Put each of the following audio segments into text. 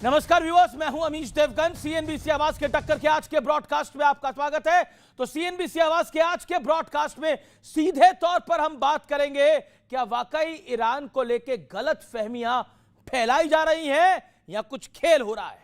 नमस्कार व्यूअर्स, मैं हूं अमीश देवगन। सीएनबीसी आवाज के टक्कर के आज के ब्रॉडकास्ट में आपका स्वागत है। तो सीएनबीसी आवाज के आज के ब्रॉडकास्ट में सीधे तौर पर हम बात करेंगे, क्या वाकई ईरान को लेकर गलत फहमियां फैलाई जा रही हैं या कुछ खेल हो रहा है।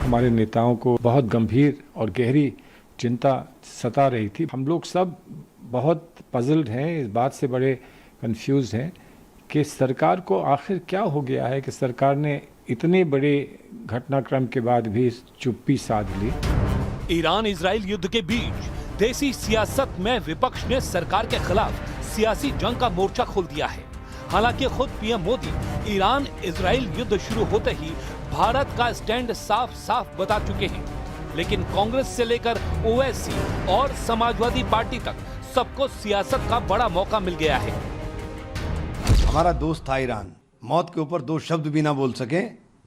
हमारे नेताओं को बहुत गंभीर और गहरी चिंता सता रही थी। हम लोग सब बहुत पजल्ड हैं, इस बात से बड़े कंफ्यूज हैं कि सरकार को आखिर क्या हो गया है कि सरकार ने इतने बड़े घटनाक्रम के बाद भी चुप्पी साध ली। ईरान इजराइल युद्ध के बीच देसी सियासत में विपक्ष ने सरकार के खिलाफ सियासी जंग का मोर्चा खोल दिया है। हालांकि खुद पीएम मोदी ईरान इजराइल युद्ध शुरू होते ही भारत का स्टैंड साफ साफ बता चुके हैं, लेकिन कांग्रेस से लेकर ओवैसी और समाजवादी पार्टी तक सबको सियासत का बड़ा मौका मिल गया है। हमारा दोस्त था ईरान, मौत के ऊपर दो शब्द भी ना बोल सके।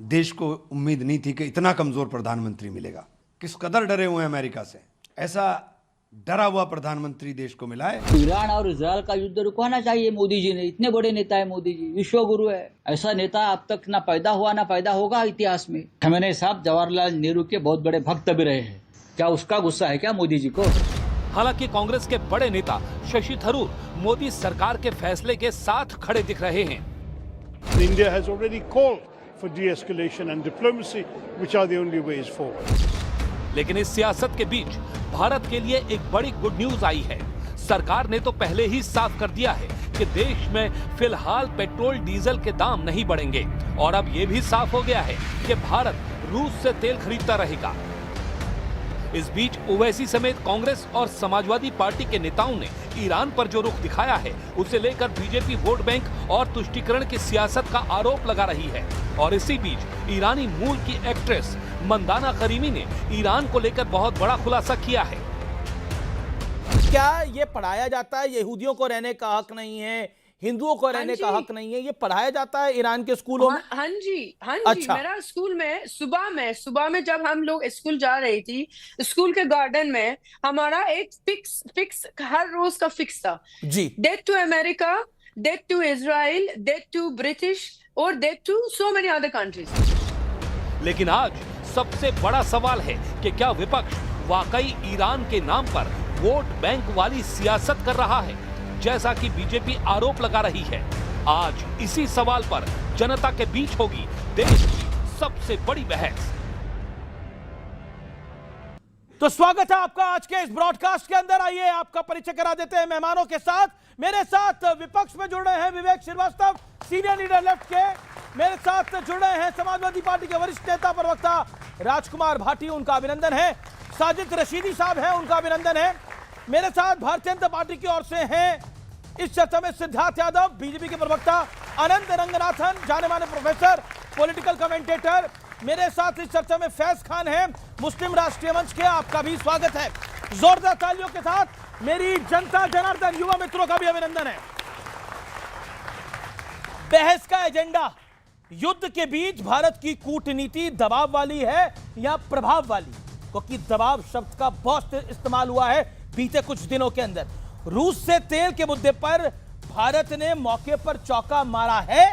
देश को उम्मीद नहीं थी कि इतना कमजोर प्रधानमंत्री मिलेगा। किस कदर डरे हुए हैं अमेरिका से, ऐसा डरा हुआ प्रधानमंत्री देश को मिला है। ईरान और इजरायल का युद्ध रुकवाना चाहिए मोदी जी ने। इतने बड़े नेता है मोदी जी, विश्व गुरु है। ऐसा नेता अब तक ना पैदा हुआ ना पैदा होगा इतिहास में। खमेनी साहब जवाहरलाल नेहरू के बहुत बड़े भक्त भी रहे हैं। क्या उसका गुस्सा है क्या मोदी जी को? हालांकि कांग्रेस के बड़े नेता शशि थरूर मोदी सरकार के फैसले के साथ खड़े दिख रहे हैं। India has already called for de-escalation and diplomacy, which are the only ways forward. लेकिन इस सियासत के बीच भारत के लिए एक बड़ी गुड न्यूज आई है। सरकार ने तो पहले ही साफ कर दिया है कि देश में फिलहाल पेट्रोल डीजल के दाम नहीं बढ़ेंगे, और अब ये भी साफ हो गया है कि भारत रूस से तेल खरीदता रहेगा। इस बीच ओवैसी समेत कांग्रेस और समाजवादी पार्टी के नेताओं ने ईरान पर जो रुख दिखाया है, उसे लेकर बीजेपी वोट बैंक और तुष्टीकरण की सियासत का आरोप लगा रही है। और इसी बीच ईरानी मूल की एक्ट्रेस मंदाना करीमी ने ईरान को लेकर बहुत बड़ा खुलासा किया है। क्या ये पढ़ाया जाता है यहूदियों को रहने का हक नहीं है, हिंदुओं को रहने का हक नहीं है? ये पढ़ाया जाता है ईरान के स्कूलों में? हाँ जी। अच्छा। मेरा स्कूल में सुबह में जब हम लोग स्कूल जा रही थी, स्कूल के गार्डन में हमारा एक फिक्स हर रोज का फिक्स था जी। Death to America, death to Israel, death to British और death to so many other countries. लेकिन आज सबसे बड़ा सवाल है कि क्या विपक्ष वाकई ईरान के नाम पर वोट बैंक वाली सियासत कर रहा है, जैसा कि बीजेपी आरोप लगा रही है। आज इसी सवाल पर जनता के बीच होगी देश की सबसे बड़ी बहस। तो स्वागत है आपका आज के इस ब्रॉडकास्ट के अंदर। आइए आपका परिचय करा देते हैं मेहमानों के साथ। मेरे साथ विपक्ष में जुड़ रहे हैं विवेक श्रीवास्तव, सीनियर लीडर लेफ्ट के। मेरे साथ जुड़ रहे हैं समाजवादी पार्टी के वरिष्ठ नेता प्रवक्ता राजकुमार भाटी, उनका अभिनंदन है। साजिद रशीदी साहब हैं, उनका अभिनंदन है। मेरे साथ भारतीय जनता पार्टी की ओर से हैं इस चर्चा में सिद्धार्थ यादव, बीजेपी के प्रवक्ता अनंत रंगनाथन, जाने माने प्रोफेसर, पॉलिटिकल कमेंटेटर। मेरे साथ इस चर्चा में फैज खान हैं, मुस्लिम राष्ट्रीय मंच के। आपका भी स्वागत है। जोरदार तालियों के साथ मेरी जनता जनार्दन युवा मित्रों का भी अभिनंदन है। बहस का एजेंडा युद्ध के बीच भारत की कूटनीति दबाव वाली है या प्रभाव वाली? क्योंकि दबाव शब्द का बहुत इस्तेमाल हुआ है बीते कुछ दिनों के अंदर। रूस से तेल के मुद्दे पर भारत ने मौके पर चौका मारा है।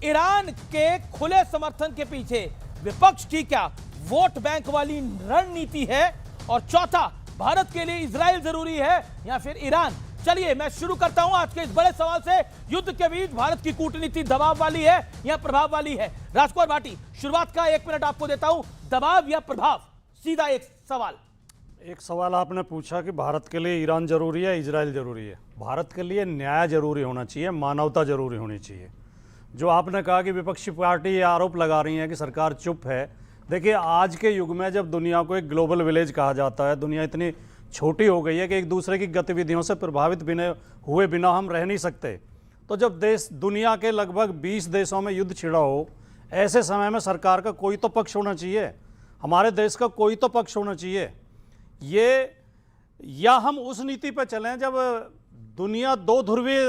ईरान के खुले समर्थन के पीछे विपक्ष की क्या वोट बैंक वाली रणनीति है? और चौथा, भारत के लिए इजराइल जरूरी है या फिर ईरान? चलिए मैं शुरू करता हूं आज के इस बड़े सवाल से। युद्ध के बीच भारत की कूटनीति दबाव वाली है या प्रभाव वाली है? राजकुमार भाटी, शुरुआत का 1 मिनट आपको देता हूं। दबाव या प्रभाव? सीधा एक सवाल। एक सवाल आपने पूछा कि भारत के लिए ईरान जरूरी है, इजराइल जरूरी है। भारत के लिए न्याय जरूरी होना चाहिए, मानवता जरूरी होनी चाहिए। जो आपने कहा कि विपक्षी पार्टी ये आरोप लगा रही है कि सरकार चुप है, देखिए आज के युग में जब दुनिया को एक ग्लोबल विलेज कहा जाता है, दुनिया इतनी छोटी हो गई है कि एक दूसरे की गतिविधियों से प्रभावित हुए बिना हम रह नहीं सकते। तो जब देश दुनिया के लगभग 20 देशों में युद्ध छिड़ा हो, ऐसे समय में सरकार का कोई तो पक्ष होना चाहिए, हमारे देश का कोई तो पक्ष होना चाहिए। ये या हम उस नीति पर चलें जब दुनिया दो ध्रुवीय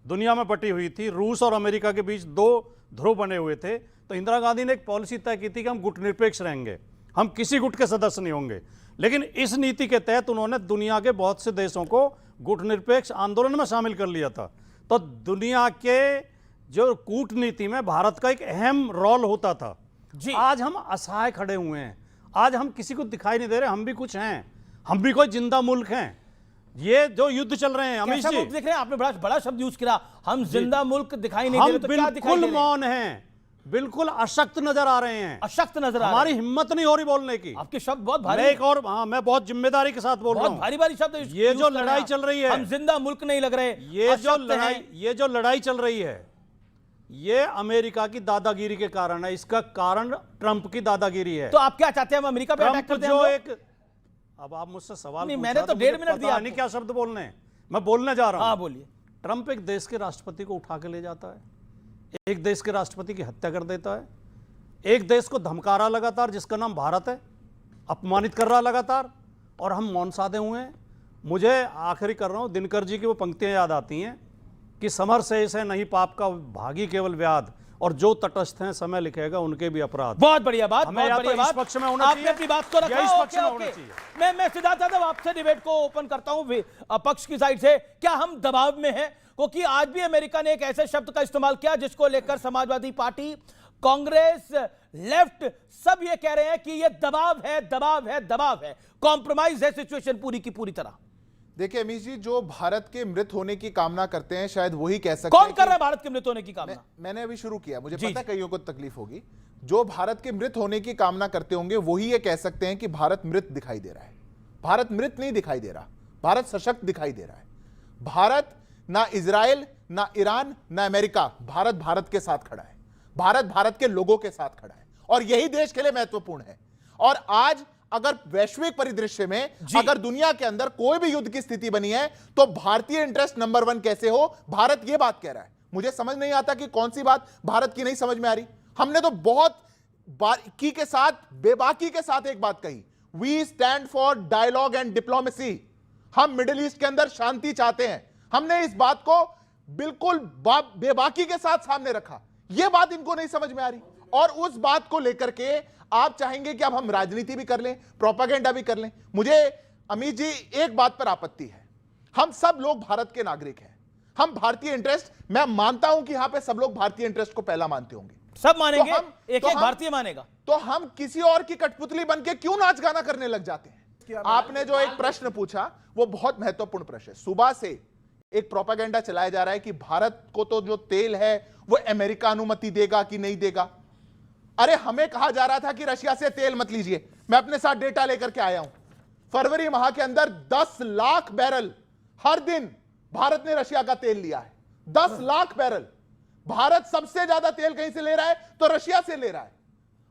दुनिया में बटी हुई थी, रूस और अमेरिका के बीच दो ध्रुव बने हुए थे, तो इंदिरा गांधी ने एक पॉलिसी तय की थी कि हम गुट निरपेक्ष रहेंगे, हम किसी गुट के सदस्य नहीं होंगे। लेकिन इस नीति के तहत उन्होंने दुनिया के बहुत से देशों को गुट निरपेक्ष आंदोलन में शामिल कर लिया था। तो दुनिया के जो कूटनीति में भारत का एक अहम रोल होता था। जी। आज हम असहाय खड़े हुए हैं, आज हम किसी को दिखाई नहीं दे रहे, हम भी कुछ हैं, हम भी कोई जिंदा मुल्क हैं। ये जो युद्ध चल रहे हैं अमित कैसा जी, मुल्क दिख रहे हैं? आपने बड़ा बड़ा शब्द यूज किया, हम जिंदा मुल्क दिखाई नहीं दे हम रहे, तो क्या दिखाई बिल्कुल दे रहे हैं? मौन हैं, बिल्कुल अशक्त नजर आ रहे हैं, अशक्त नजर आ हमारी रहे हैं। हिम्मत नहीं हो रही बोलने की। आपके शब्द बहुत भारी मैं हैं। एक और मैं बहुत जिम्मेदारी के साथ बोल रहा बहुत हूं। भारी भारी शब्द ये यूज जो कर रहे हैं लड़ाई आप। चल रही है, हम जिंदा मुल्क नहीं लग रहे, ये जो अशक्त लड़ाई चल रही है, ये अमेरिका की दादागिरी के कारण है। इसका कारण ट्रंप की दादागिरी है। तो आप क्या चाहते हैं, हम अमेरिका पे अटैक ट्रंप करते हैं जो हम लोग? एक, अब आप मुझसे सवाल नहीं, पूछा मैंने तो मुझे 1.5 मिनट पता दिया नहीं आपको। क्या शब्द बोलने हैं, मैं बोलने जा रहा हूं। हाँ बोलिए। ट्रंप एक देश के राष्ट्रपति को उठा के ले जाता है, एक देश के राष्ट्रपति की हत्या कर देता है, एक देश को धमका रहा लगातार जिसका नाम भारत है, अपमानित कर रहा लगातार, और हम मौन साधे हुए हैं। मुझे आखिरी कर रहा हूं, दिनकर जी की वो पंक्तियां याद आती हैं कि समर शेष है नहीं पाप का भागी केवल व्याध, और जो तटस्थ हैं समय लिखेगा उनके भी अपराध। बहुत बढ़िया बात, हमें बहुत या तो बढ़िया इस बात। पक्ष में होना आपने चाहिए, अपनी बात को या रखा। इस पक्ष में ओके, होना ओके। चाहिए। मैं सिद्धार्थ यादव आपसे डिबेट को ओपन करता हूं पक्ष की साइड से। क्या हम दबाव में हैं? क्योंकि आज भी अमेरिका ने एक ऐसे शब्द का इस्तेमाल किया जिसको लेकर समाजवादी पार्टी, कांग्रेस, लेफ्ट सब ये कह रहे हैं कि ये दबाव है, दबाव है, दबाव है, कॉम्प्रोमाइज है सिचुएशन पूरी की पूरी तरह। देखिए अमीश जी, जो भारत के मृत होने की कामना करते हैं शायद वही कह सकते कौन हैं कर रहा है भारत के मृत होने की कामना? मैंने अभी शुरू किया, मुझे जी, पता है जी। कईयों को तकलीफ होगी। जो भारत के मृत होने की कामना करते होंगे वही ये कह सकते हैं कि भारत मृत दिखाई दे रहा है। भारत मृत नहीं दिखाई दे रहा, भारत सशक्त दिखाई दे रहा है। भारत ना इजराइल, ना ईरान, ना अमेरिका, भारत भारत के साथ खड़ा है, भारत भारत के लोगों के साथ खड़ा है, और यही देश के लिए महत्वपूर्ण है। और आज अगर वैश्विक परिदृश्य में अगर दुनिया के अंदर कोई भी युद्ध की स्थिति बनी है तो भारतीय इंटरेस्ट नंबर 1 कैसे हो, भारत यह बात कह रहा है। मुझे समझ नहीं आता कि कौन सी बात भारत की नहीं समझ में आ रही। हमने तो बहुत बारीकी के साथ, बेबाकी के साथ एक बात कही, we stand for dialogue and diplomacy. हम मिडिल ईस्ट के अंदर शांति चाहते हैं। हमने इस बात को बिल्कुल बेबाकी के साथ सामने रखा। यह बात इनको नहीं समझ में आ रही, और उस बात को लेकर के आप चाहेंगे कि अब हम राजनीति भी कर लें, प्रोपेगेंडा भी कर लें। मुझे अमित जी एक बात पर आपत्ति है, हम सब लोग भारत के नागरिक हैं, हम भारतीय इंटरेस्ट, मैं मानता हूं कि यहां पे सब लोग भारतीय इंटरेस्ट को पहला मानते होंगे, सब मानेंगे, एक तो एक हम- भारतीय मानेगा। तो हम किसी और की कठपुतली बन के क्यों नाच गाना करने लग जाते हैं? आपने जो एक प्रश्न पूछा वो बहुत महत्वपूर्ण प्रश्न है। सुबह से एक प्रोपेगेंडा चलाया जा रहा है कि भारत को तो जो तेल है वो अमेरिका अनुमति देगा कि नहीं देगा। अरे हमें कहा जा रहा था कि रशिया से तेल मत लीजिए। मैं अपने साथ डेटा लेकर के आया हूं, फरवरी माह के अंदर 10 लाख बैरल हर दिन भारत ने रशिया का तेल लिया है। 10 लाख बैरल। भारत सबसे ज्यादा तेल कहीं से ले रहा है तो रशिया से ले रहा है।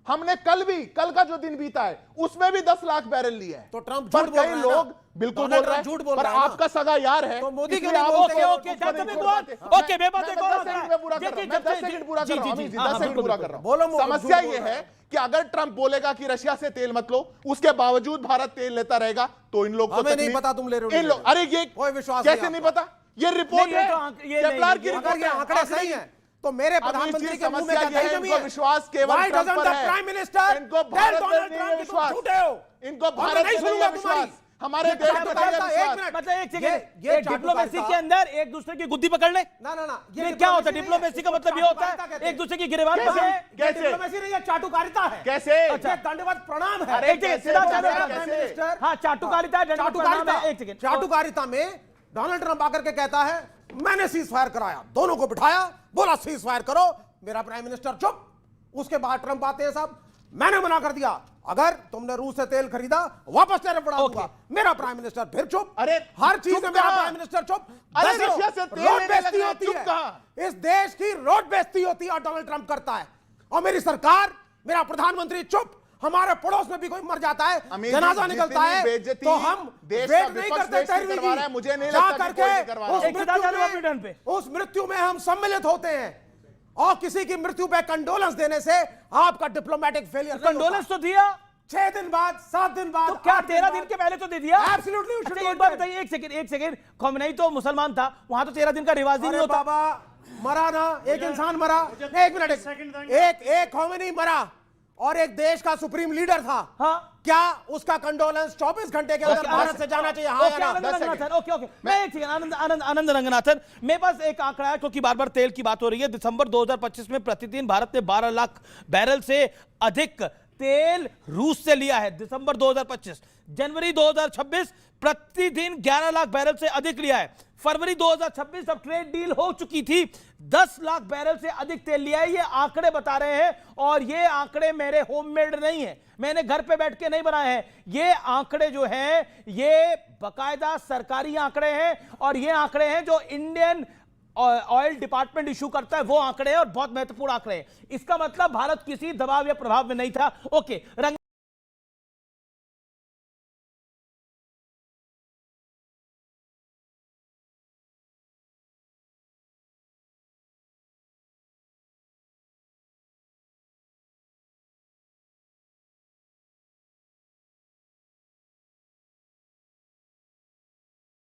हमने कल का जो दिन बीता है उसमें भी 10 लाख बैरल लिए हैं। तो ट्रंप पर झूठ बोल कई रहा है लोग ना? बिल्कुल बोल डोनाल्ड रहे ट्रंप झूठ बोल हैं, पर रहा है ना? आपका सगा यार है, तो मोदी क्यों इसलिए नहीं आप बोलते? उसको- ओके, उसको जब नहीं तक बोल बात- पाते। ओके, मैं बातें मैं कौन 10 होता है? सेकंड में पूरा कर रहा हूं, मैं 10 सेकंड पूरा कर रहा हूं, अमित जी, 10 सेकंड पूरा कर रहा बोलो, हूं। समस्या यह है कि अगर ट्रंप बोलेगा कि रशिया से तेल मत लो, उसके बावजूद भारत तेल लेता रहेगा, तो इन लोग को हमें नहीं तकलीफ- पता तुम ले रहे हो, इन लोग, अरे ये कोई विश्वास नहीं कैसे नहीं आपका। पता? ये रिपोर्ट नहीं, ये है, तो ये नहीं, केपलार की ये- रिपोर्ट अगर ये है। आंकड़े सही हैं तो मेरे प्रधानमंत्री के मुंह में क्या दही जमी है? विश्वास केवल Why ट्रंप doesn't पर the है। Prime Minister इनको tell भारत Donald पर नहीं Trump है कि तुम विश्वास। झूठे हो? इनको और मैं भारत नहीं पर नहीं सुनूंगा है विश्वास। तुम्हारी। हमारे ये देश चाटुकारिता, पर नहीं है एक विश्वास। मिनट। मतलब एक ये सेकंड, डिप्लोमेसी चाटुकारिता- के अंदर एक दूसरे की गुद्दी पकड़ ले। ना ना ना, ये क्या होता है? डिप्लोमेसी का मतलब ये होता है एक दूसरे की गिरफ्तार कैसे? करना है। कैसे? डिप्लोमेसी नहीं, ये चाटुकारिता है। कैसे? अच्छा, ये दंडवत प्रणाम है। अरे एक सेकंड, कैसे? सिद्धार्थ कैसे? यादव, प्राइम कैसे? मिनिस्टर, हाँ, चाटुकारिता, दंडवत प्रणाम है। एक सेकंड। चाटुकारिता में डोनाल्ड ट्रंप आकर के कहता है मैंने सीज फायर कराया, दोनों को बिठाया, बोला सीज फायर करो, मेरा प्राइम मिनिस्टर चुप। उसके बाद ट्रंप आते हैं, साहब मैंने मना कर दिया, अगर तुमने रूस से तेल खरीदा वापस टैरिफ बढ़ा दूंगा। मेरा प्राइम मिनिस्टर फिर चुप। अरे हर चीज चुप में मेरा कहाँ? प्राइम मिनिस्टर चुप। अरे दसियों रशिया से तेल रोड लेने बेइज्जती लगा, होती चुप है। कहाँ? इस देश की रोड बेइज्जती होती है और डोनाल्ड ट्रंप करता है, और मेरी सरकार, मेरा प्रधानमंत्री चुप। हमारे पड़ोस में भी कोई मर जाता है, अमीर जनाजा जी, निकलता जितनी है, बेइज्जती तो हम देश का वेट नहीं विपक्ष करते देश से तहरीर करवा रहा है, मुझे नहीं लगता कि जा कोई नहीं करके करवा रहा है। एक सिद्धार्थ यादव अपने टर्न पे। उस मृत्यु में हम सम्मिलित होते हैं, और किसी की मृत्यु पे कंडोलेंस देने से आपका डिप्लोमेटिक फेलियर कंडोलेंस तो दिया, 6 दिन बाद, 7 दिन बाद, तो क्या 8 दिन 13 बाद। दिन के पहले तो दे दिया? Absolutely, you should अच्छा, do एक बात it. बताइए, एक सेकंड खमेनी तो मुसलमान था, वहां तो 13 दिन का रिवाज ही नहीं अरे होता। बाबा, मरा ना, एक इंसान मरा, एक मिनट, एक खोमेनी मरा और एक देश का सुप्रीम लीडर था। हाँ। क्या उसका कंडोलेंस 24 घंटे के अंदर भारत से जाना चाहिए? हाँ या ना? आनंद रंगनाथन, ओके मैं एक सेकंड, आनंद रंगनाथन, मेरे पास एक आंकड़ा है क्योंकि बार बार तेल की बात हो रही है। दिसंबर 2025 में प्रतिदिन भारत ने 12 लाख बैरल से अधिक तेल रूस से लिया है। दिसंबर 2025, जनवरी 2026 प्रतिदिन 11 लाख बैरल से अधिक लिया है। फरवरी 2026 जब ट्रेड डील हो चुकी थी 10 लाख बैरल से अधिक तेल लिया है। ये आंकड़े बता रहे हैं और ये आंकड़े मेरे होममेड नहीं है, मैंने घर पे बैठ के नहीं बनाए हैं। ये आंकड़े जो हैं ये बकायदा सरकारी आंकड़े हैं और ये आंकड़े हैं जो इंडियन ऑयल डिपार्टमेंट इशू करता है, वो आंकड़े हैं और बहुत महत्वपूर्ण आंकड़े हैं। इसका मतलब भारत किसी दबाव या प्रभाव में नहीं था। ओके रंग